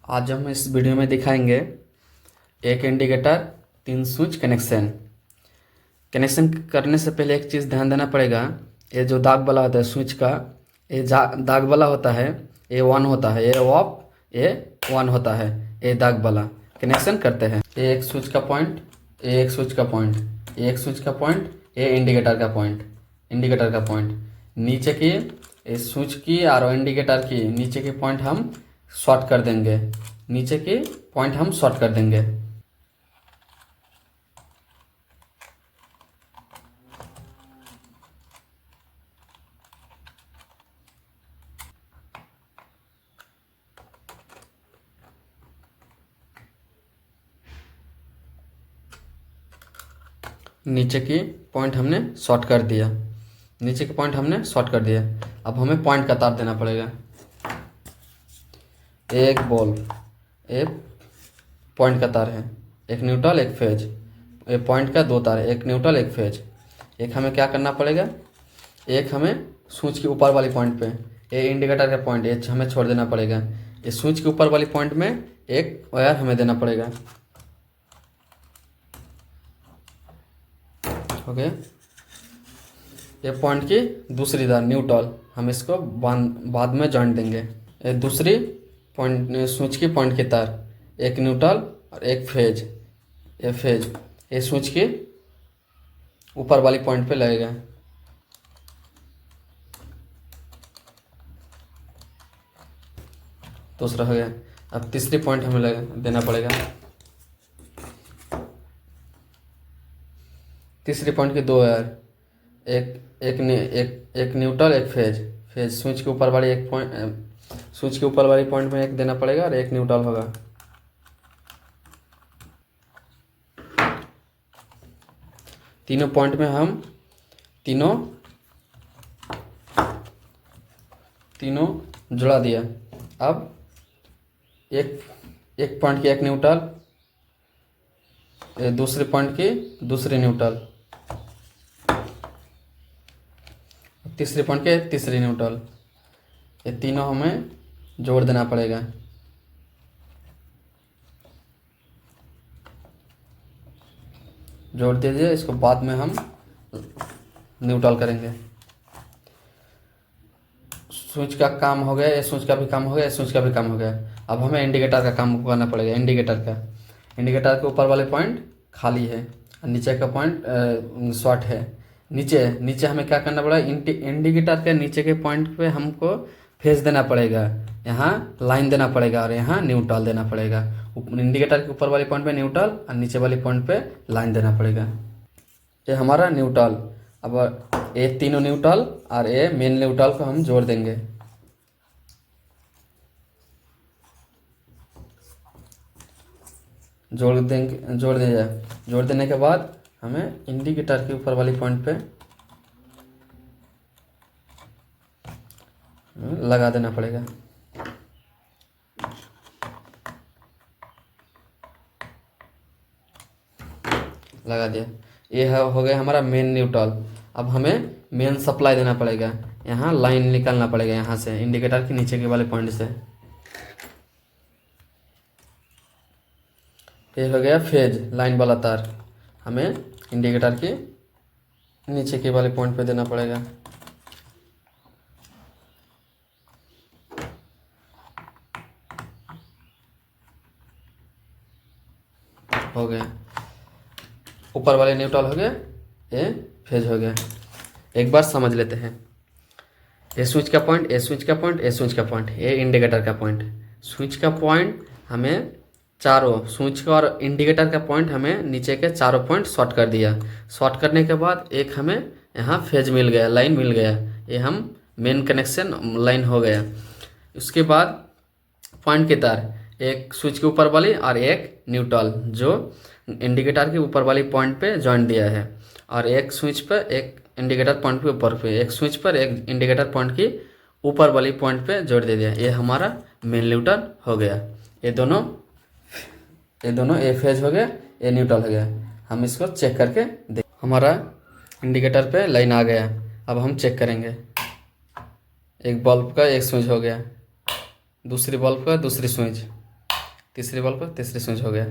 आज हम इस वीडियो में दिखाएंगे एक इंडिकेटर 3 स्विच कनेक्शन। कनेक्शन करने से पहले एक चीज़ ध्यान देना पड़ेगा। ये जो दाग वाला होता है स्विच का, ये दाग वाला होता है, ये ऑन होता है, ये ऑफ, ये ऑन होता है। ये दाग वाला कनेक्शन करते हैं। ये एक स्विच का पॉइंट, ये एक स्विच का पॉइंट, ये एक स्विच का पॉइंट, ये इंडिकेटर का पॉइंट, इंडिकेटर का पॉइंट। नीचे की इस स्विच की और इंडिकेटर की नीचे के पॉइंट हम शॉर्ट कर देंगे, नीचे के पॉइंट हम शॉर्ट कर देंगे। नीचे की पॉइंट हमने शॉर्ट कर दिया, नीचे के पॉइंट हमने शॉर्ट कर दिया। अब हमें पॉइंट का तार देना पड़ेगा। एक बल्ब, एक पॉइंट का तार है, एक न्यूट्रल एक फेज। एक पॉइंट का 2 तार है, एक न्यूट्रल एक फेज। एक हमें क्या करना पड़ेगा, एक हमें स्विच के ऊपर वाली पॉइंट पे, ये इंडिकेटर का पॉइंट ये हमें छोड़ देना पड़ेगा। ये स्विच के ऊपर वाली पॉइंट में एक वायर हमें देना पड़ेगा। ओके, ये पॉइंट की दूसरी तार न्यूट्रल हम इसको बाद में जॉइंट देंगे। ये दूसरी पॉइंट स्विच की पॉइंट की तार, एक न्यूट्रल और एक फेज। ये फेज ये स्विच की ऊपर वाली पॉइंट पे लगेगा। दूसरा हो गया। अब तीसरी पॉइंट हमें देना पड़ेगा। तीसरी पॉइंट के 2 वायर, एक न्यूट्रल एक फेज। फेज स्विच के ऊपर वाली एक पॉइंट, स्विच के ऊपर वाली पॉइंट में एक देना पड़ेगा और एक न्यूट्रल होगा। तीनों पॉइंट में हम तीनों जुड़ा दिया। अब एक पॉइंट की एक न्यूट्रल, दूसरे पॉइंट की दूसरी न्यूट्रल, तीसरे पॉइंट के तीसरी न्यूट्रल। ये तीनों हमें जोड़ देना पड़ेगा। जोड़ दीजिए, इसको बाद में हम न्यूट्रल करेंगे। स्विच का काम हो गया, ये स्विच का भी काम हो गया, ये स्विच का भी काम हो गया। अब हमें इंडिकेटर का काम करना पड़ेगा। इंडिकेटर के ऊपर वाले पॉइंट खाली है, नीचे का पॉइंट शॉर्ट है। नीचे हमें क्या करना पड़ेगा, इंडिकेटर के नीचे के पॉइंट पे हमको फेज देना पड़ेगा, यहाँ लाइन देना पड़ेगा और यहाँ न्यूट्रल देना पड़ेगा। इंडिकेटर के ऊपर वाले पॉइंट पे न्यूट्रल और नीचे वाले पॉइंट पे लाइन देना पड़ेगा। ये हमारा न्यूट्रल। अब ये तीनों न्यूट्रल और ये मेन न्यूट्रल को हम जोड़ देंगे। जोड़ दिया। जोड़ देने के बाद हमें इंडिकेटर के ऊपर वाली पॉइंट पे लगा देना पड़ेगा। लगा दिया। ये हो गया हमारा मेन न्यूट्रल। अब हमें मेन सप्लाई देना पड़ेगा, यहाँ लाइन निकालना पड़ेगा, यहाँ से इंडिकेटर के नीचे के वाले पॉइंट से। ये हो गया फेज लाइन वाला तार, हमें इंडिकेटर के नीचे के वाले पॉइंट पे देना पड़ेगा। हो गया, ऊपर वाले न्यूट्रल हो गया, ये फेज हो गया। एक बार समझ लेते हैं। ये स्विच का पॉइंट, ये स्विच का पॉइंट, ये स्विच का पॉइंट, ये इंडिकेटर का पॉइंट। स्विच का पॉइंट हमें चारों, स्विच का और इंडिकेटर का पॉइंट हमें नीचे के चारों पॉइंट शॉर्ट कर दिया। शॉर्ट करने के बाद एक हमें यहाँ फेज मिल गया, लाइन मिल गया। ये हम मेन कनेक्शन लाइन हो गया। उसके बाद पॉइंट के तार, एक स्विच के ऊपर वाली और एक न्यूट्रल जो इंडिकेटर के ऊपर वाली पॉइंट पे जॉइंट दिया है, और एक स्विच पर, एक इंडिकेटर पॉइंट के ऊपर पे, एक स्विच पर, एक इंडिकेटर पॉइंट की ऊपर वाली पॉइंट पे जोड़ दे दिया। ये हमारा मेन न्यूट्रल हो गया। ये दोनों ए फेज हो गया, ए न्यूट्रल हो गया। हम इसको चेक करके देख, हमारा इंडिकेटर पे लाइन आ गया। अब हम चेक करेंगे। एक बल्ब का एक स्विच हो गया, दूसरी बल्ब का दूसरी स्विच, तीसरी बॉल पर तीसरी स्विच हो गया।